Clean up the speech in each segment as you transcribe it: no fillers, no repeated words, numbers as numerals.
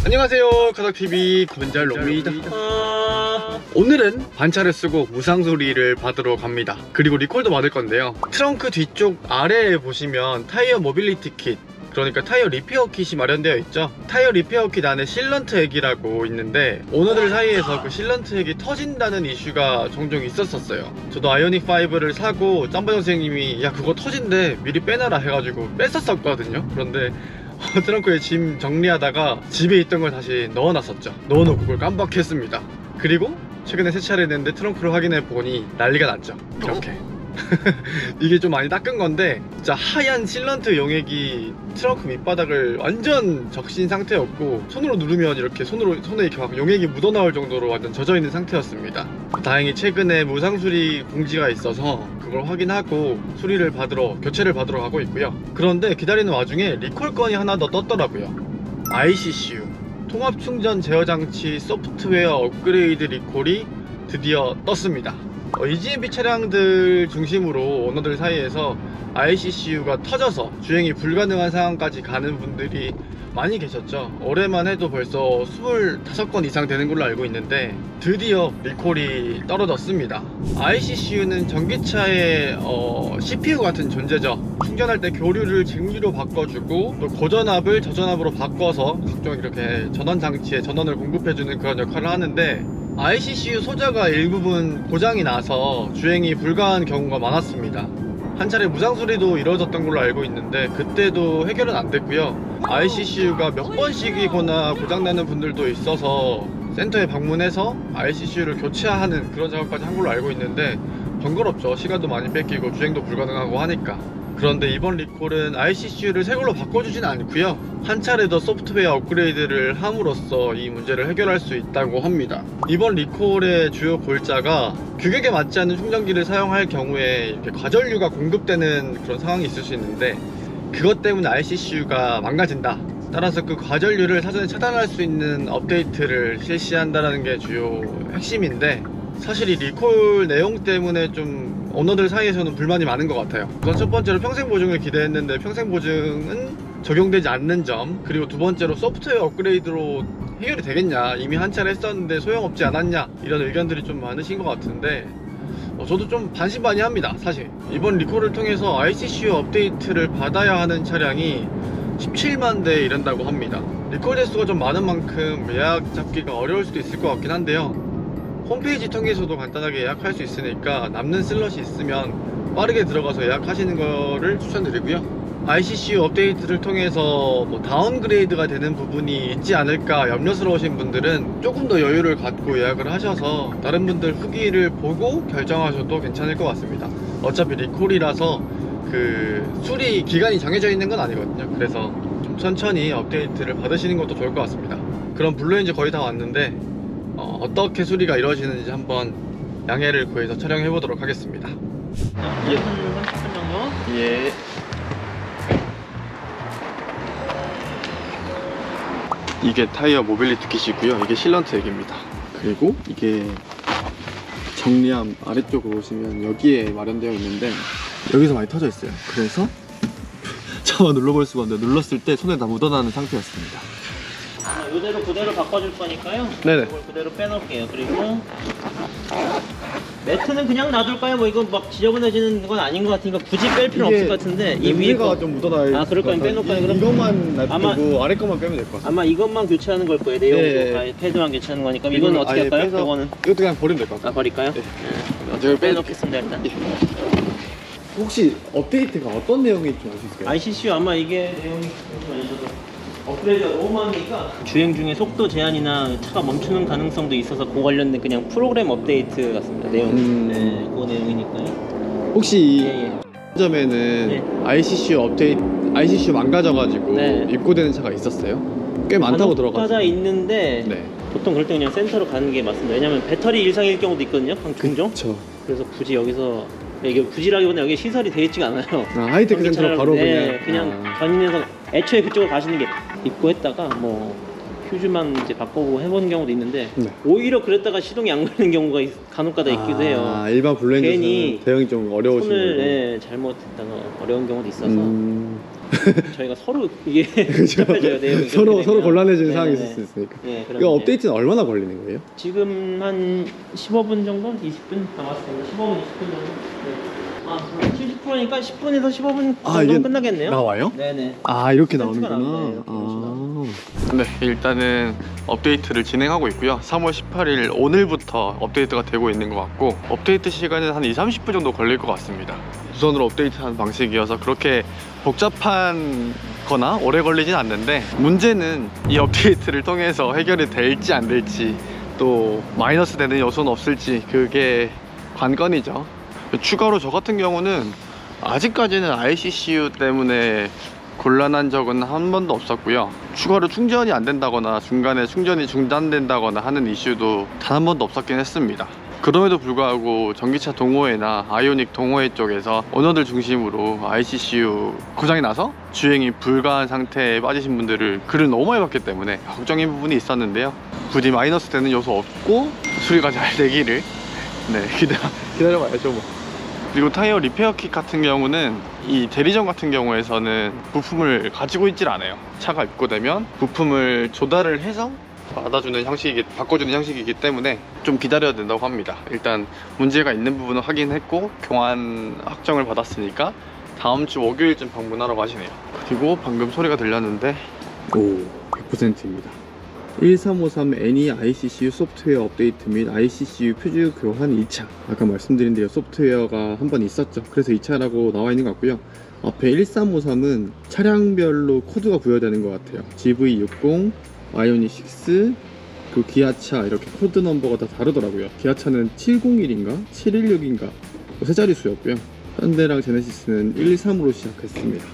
안녕하세요, 가닥TV 건잘롱입니다. 오늘은 반차를 쓰고 무상수리를 받으러 갑니다. 그리고 리콜도 받을 건데요, 트렁크 뒤쪽 아래에 보시면 타이어 모빌리티 킷, 그러니까 타이어 리페어 킷이 마련되어 있죠. 타이어 리페어 킷 안에 실런트 액이라고 있는데 오너들 사이에서 그 실런트 액이 터진다는 이슈가 종종 있었어요. 저도 아이오닉 5를 사고 짬바 선생님이 야 그거 터진대 미리 빼놔라 해가지고 뺐었거든요. 그런데 트렁크에 짐 정리하다가 집에 있던 걸 다시 넣어놨었죠. 넣어놓고 그걸 깜빡했습니다. 그리고 최근에 세차를 했는데 트렁크를 확인해 보니 난리가 났죠. 이렇게 이게 좀 많이 닦은 건데 진짜 하얀 실런트 용액이 트렁크 밑바닥을 완전 적신 상태였고, 손으로 누르면 이렇게 손에 이렇게 막 용액이 묻어나올 정도로 완전 젖어있는 상태였습니다. 다행히 최근에 무상수리 공지가 있어서 그걸 확인하고 수리를 받으러, 교체를 받으러 가고 있고요. 그런데 기다리는 와중에 리콜 건이 하나 더 떴더라고요. ICCU 통합충전 제어장치 소프트웨어 업그레이드 리콜이 드디어 떴습니다. EGMP 차량들 중심으로 오너들 사이에서 ICCU가 터져서 주행이 불가능한 상황까지 가는 분들이 많이 계셨죠. 올해만 해도 벌써 25건 이상 되는 걸로 알고 있는데 드디어 리콜이 떨어졌습니다. ICCU는 전기차의 CPU 같은 존재죠. 충전할 때 교류를 직류로 바꿔주고 또 고전압을 저전압으로 바꿔서 각종 이렇게 전원 장치에 전원을 공급해주는 그런 역할을 하는데, ICCU 소자가 일부분 고장이 나서 주행이 불가한 경우가 많았습니다. 한 차례 무상수리도 이루어졌던 걸로 알고 있는데 그때도 해결은 안 됐고요. ICCU가 몇 번씩이거나 고장나는 분들도 있어서 센터에 방문해서 ICCU를 교체하는 그런 작업까지 한 걸로 알고 있는데 번거롭죠. 시간도 많이 뺏기고 주행도 불가능하고 하니까. 그런데 이번 리콜은 ICCU를 새 걸로 바꿔주진 않고요, 한 차례 더 소프트웨어 업그레이드를 함으로써 이 문제를 해결할 수 있다고 합니다. 이번 리콜의 주요 골자가 규격에 맞지 않는 충전기를 사용할 경우에 이렇게 과전류가 공급되는 그런 상황이 있을 수 있는데, 그것 때문에 ICCU가 망가진다, 따라서 그 과전류를 사전에 차단할 수 있는 업데이트를 실시한다는 게 주요 핵심인데, 사실 이 리콜 내용 때문에 좀 오너들 사이에서는 불만이 많은 것 같아요. 우선 첫 번째로 평생 보증을 기대했는데 평생 보증은 적용되지 않는 점, 그리고 두 번째로 소프트웨어 업그레이드로 해결이 되겠냐, 이미 한 차례 했었는데 소용없지 않았냐, 이런 의견들이 좀 많으신 것 같은데 저도 좀 반신반의합니다. 사실 이번 리콜을 통해서 ICCU 업데이트를 받아야 하는 차량이 17만 대에 이른다고 합니다. 리콜 대수가 좀 많은 만큼 예약 잡기가 어려울 수도 있을 것 같긴 한데요, 홈페이지 통해서도 간단하게 예약할 수 있으니까 남는 슬롯이 있으면 빠르게 들어가서 예약하시는 거를 추천드리고요. ICCU 업데이트를 통해서 다운그레이드가 되는 부분이 있지 않을까 염려스러우신 분들은 조금 더 여유를 갖고 예약을 하셔서 다른 분들 후기를 보고 결정하셔도 괜찮을 것 같습니다. 어차피 리콜이라서 그 수리 기간이 정해져 있는 건 아니거든요. 그래서 좀 천천히 업데이트를 받으시는 것도 좋을 것 같습니다. 그럼 블루엔진 거의 다 왔는데 어떻게 수리가 이루어지는지 한번 양해를 구해서 촬영해 보도록 하겠습니다. 예. 30분 정도? 예. 이게 타이어 모빌리티 킷이고요. 이게 실런트 액입니다. 그리고 이게 정리함 아래쪽으로 보시면 여기에 마련되어 있는데 여기서 많이 터져 있어요. 그래서 차마 눌러볼 수가 없는데 눌렀을 때 손에 다 묻어나는 상태였습니다. 이대로 그대로 바꿔줄 거니까요. 네네. 이걸 그대로 빼놓을게요. 그리고 매트는 그냥 놔둘까요? 뭐 이거 막 지저분해지는 건 아닌 것 같으니까 굳이 뺄 필요는 없을 것 같은데, 이 위에 거 좀 묻어나요. 그럴 거면 빼놓을까요? 그럼 이것만 놔두고 아마- 아래 것만 빼면 될 것 같아요. 아마 이것만 교체하는 걸 거예요. 내용도 네. 패드만 교체하는 거니까. 이거는 어떻게 할까요? 이거는 이것도 그냥 버리면 될 것 같아요. 버릴까요? 네. 제가 빼놓겠습니다 일단. 예. 혹시 업데이트가 어떤 내용인지 좀 알 수 있을까요? ICCU 아마 이게 내용이 업그레이드가 너무 많으니까 주행 중에 속도 제한이나 차가 멈추는 가능성도 있어서 그 관련된 그냥 프로그램 업데이트 같습니다. 내용. 네, 그 내용이니까요. 혹시 이 예. 점에는 네. ICCU 업데이트, ICCU 망가져가지고 네. 입고되는 차가 있었어요? 꽤 많다고 들어갔어요. 간혹가다 있는데 네. 보통 그럴 때 그냥 센터로 가는 게 맞습니다. 왜냐면 배터리 일상일 경우도 있거든요. 한 종종. 그쵸. 그래서 굳이 여기서, 이게 굳이라기보다 여기 시설이 되어 있지가 않아요. 하이테크 센터로 바로 네, 그냥. 견인해서 애초에 그쪽으로 가시는 게 입고했다가 뭐 휴즈만 이제 바꾸고 해보는 경우도 있는데, 네. 오히려 그랬다가 시동이 안 걸리는 경우가 간혹가다 있기도 해요. 일반 블루엔진은 괜히 대응이 좀 어려우신 손을 거고. 잘못했다가 어려운 경우도 있어서 저희가 서로 이게 그죠? 복잡해져요, 내용이. 서로 그렇게 되면. 곤란해지는 상황이 네네네. 있을 수 있으니까. 네, 이거 그럼 업데이트는 얼마나 걸리는 거예요? 지금 한 15분 정도? 20분 남았습니다. 15분, 20분 정도? 네. 아, 70%니까 10분에서 15분 정도 끝나겠네요? 나와요? 네네. 아, 이렇게 센트가 나오는구나. 나오네요. 네, 일단은 업데이트를 진행하고 있고요. 3월 18일 오늘부터 업데이트가 되고 있는 것 같고, 업데이트 시간은 한 2~30분 정도 걸릴 것 같습니다. 무선으로 업데이트하는 방식이어서 그렇게 복잡한 거나 오래 걸리진 않는데, 문제는 이 업데이트를 통해서 해결이 될지 안 될지, 또 마이너스 되는 요소는 없을지, 그게 관건이죠. 추가로 저 같은 경우는 아직까지는 ICCU 때문에 곤란한 적은 한 번도 없었고요. 추가로 충전이 안 된다거나 중간에 충전이 중단된다거나 하는 이슈도 단 한 번도 없었긴 했습니다. 그럼에도 불구하고 전기차 동호회나 아이오닉 동호회 쪽에서 오너들 중심으로 ICCU 고장이 나서 주행이 불가한 상태에 빠지신 분들을 글을 너무 많이 봤기 때문에 걱정인 부분이 있었는데요. 부디 마이너스 되는 요소 없고 수리가 잘 되기를 기다려봐야죠 뭐. 그리고 타이어 리페어 킷 같은 경우는 이 대리점 같은 경우에서는 부품을 가지고 있질 않아요. 차가 입고되면 부품을 조달을 해서 받아주는 형식이, 바꿔주는 형식이기 때문에 좀 기다려야 된다고 합니다. 일단 문제가 있는 부분은 확인했고 교환 확정을 받았으니까 다음 주 목요일쯤 방문하러 가시네요. 그리고 방금 소리가 들렸는데, 오, 100%입니다 1353 애니 ICCU 소프트웨어 업데이트 및 ICCU 표준 교환 2차. 아까 말씀드린 대로 소프트웨어가 한 번 있었죠. 그래서 2차라고 나와 있는 것 같고요. 앞에 1353은 차량별로 코드가 부여되는 것 같아요. GV60, 아이오닉 6, 그 기아차 이렇게 코드 넘버가 다 다르더라고요. 기아차는 701인가 716인가 세 자릿수였고요. 현대랑 제네시스는 113으로 시작했습니다.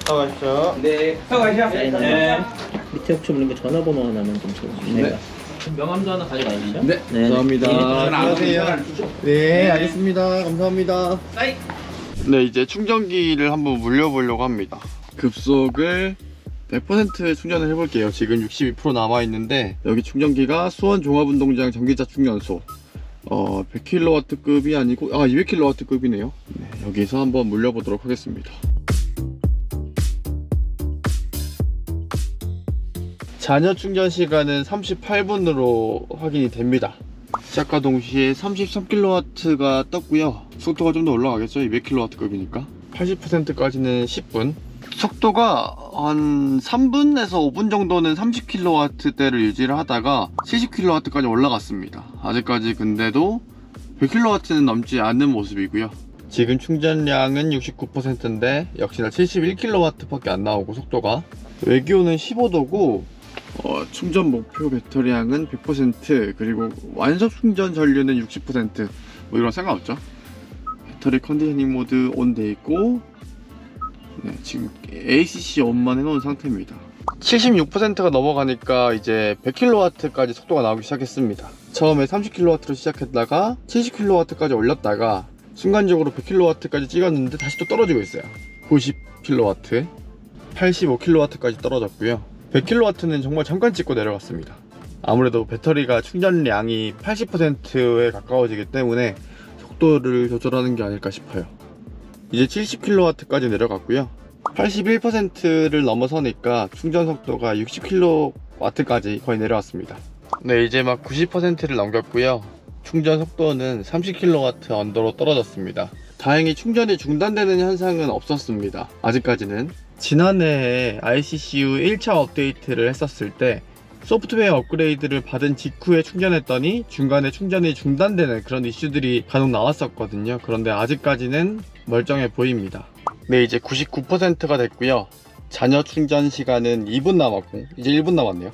수고하셨죠. 네. 수고하셨죠. 네. 밑에 혹시 모르니까 전화번호 하나만 좀 적어주세요. 네. 명함도 하나 가져가시죠? 네, 감사합니다. 안녕하세요. 네, 알겠습니다. 감사합니다. 사이. 네, 이제 충전기를 한번 물려보려고 합니다. 급속을 100% 충전을 해볼게요. 지금 62% 남아있는데, 여기 충전기가 수원 종합운동장 전기차 충전소 100kW급이 아니고 200kW급이네요. 네, 여기서 한번 물려보도록 하겠습니다. 잔여 충전 시간은 38분으로 확인이 됩니다. 시작과 동시에 33kW가 떴고요. 속도가 좀 더 올라가겠죠. 200kW급이니까 80%까지는 10분. 속도가 한 3분에서 5분 정도는 30kW대를 유지를 하다가 70kW까지 올라갔습니다. 아직까지 근데도 100kW는 넘지 않는 모습이고요. 지금 충전량은 69%인데 역시나 71kW 밖에 안 나오고, 속도가 외기온은 15도고 충전 목표 배터리량은 100%, 그리고 완속 충전 전류는 60%. 뭐 이런 상관없죠. 배터리 컨디셔닝 모드 온 돼 있고, 네, 지금 ACC 온만 해놓은 상태입니다. 76%가 넘어가니까 이제 100kW까지 속도가 나오기 시작했습니다. 처음에 30kW로 시작했다가 70kW까지 올렸다가 순간적으로 100kW까지 찍었는데 다시 또 떨어지고 있어요. 90kW, 85kW까지 떨어졌고요. 100kW는 정말 잠깐 찍고 내려갔습니다. 아무래도 배터리가 충전량이 80%에 가까워지기 때문에 속도를 조절하는 게 아닐까 싶어요. 이제 70kW까지 내려갔고요. 81%를 넘어서니까 충전 속도가 60kW까지 거의 내려왔습니다. 네, 이제 막 90%를 넘겼고요. 충전 속도는 30kW 언더로 떨어졌습니다. 다행히 충전이 중단되는 현상은 없었습니다. 아직까지는. 지난해에 ICCU 1차 업데이트를 했었을 때 소프트웨어 업그레이드를 받은 직후에 충전했더니 중간에 충전이 중단되는 그런 이슈들이 간혹 나왔었거든요. 그런데 아직까지는 멀쩡해 보입니다. 네, 이제 99%가 됐고요. 잔여 충전 시간은 2분 남았고 이제 1분 남았네요.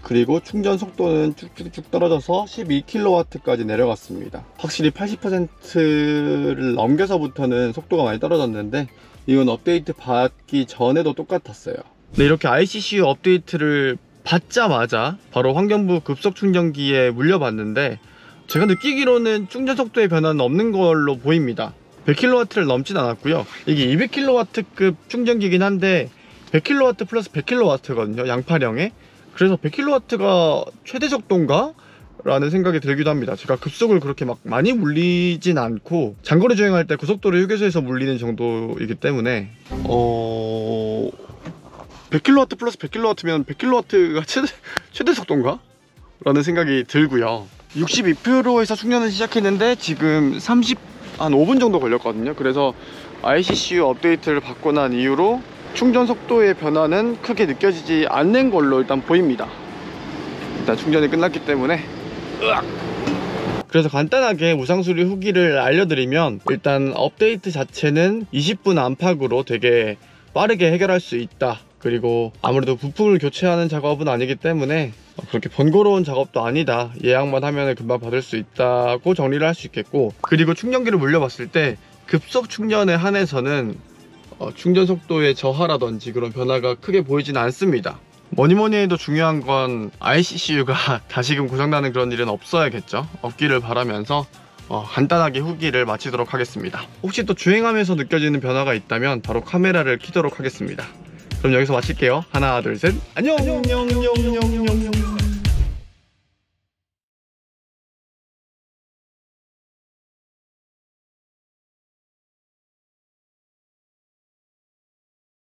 그리고 충전 속도는 쭉쭉쭉 떨어져서 12kW까지 내려갔습니다. 확실히 80%를 넘겨서부터는 속도가 많이 떨어졌는데 이건 업데이트 받기 전에도 똑같았어요. 네, 이렇게 ICCU 업데이트를 받자마자 바로 환경부 급속 충전기에 물려봤는데 제가 느끼기로는 충전 속도의 변화는 없는 걸로 보입니다. 100kW를 넘진 않았고요. 이게 200kW급 충전기긴 한데 100kW 플러스 100kW거든요. 양파량에. 그래서 100kW가 최대 속도인가? 라는 생각이 들기도 합니다. 제가 급속을 그렇게 막 많이 물리진 않고 장거리 주행할 때 고속도로 휴게소에서 물리는 정도이기 때문에 100kW 플러스 100kW면 100kW가 최대 속도인가? 라는 생각이 들고요. 62%에서 충전을 시작했는데 지금 5분 정도 걸렸거든요. 그래서 ICCU 업데이트를 받고 난 이후로 충전 속도의 변화는 크게 느껴지지 않는 걸로 일단 보입니다. 일단 충전이 끝났기 때문에 그래서 간단하게 무상수리 후기를 알려드리면, 일단 업데이트 자체는 20분 안팎으로 되게 빠르게 해결할 수 있다. 그리고 아무래도 부품을 교체하는 작업은 아니기 때문에 그렇게 번거로운 작업도 아니다. 예약만 하면 금방 받을 수 있다고 정리를 할 수 있겠고, 그리고 충전기를 물려봤을 때 급속 충전에 한해서는 충전 속도의 저하라든지 그런 변화가 크게 보이진 않습니다. 뭐니뭐니 해도 중요한 건 ICCU가 다시금 고장나는 그런 일은 없어야겠죠. 없기를 바라면서 간단하게 후기를 마치도록 하겠습니다. 혹시 또 주행하면서 느껴지는 변화가 있다면 바로 카메라를 켜도록 하겠습니다. 그럼 여기서 마칠게요. 하나 둘 셋, 안녕.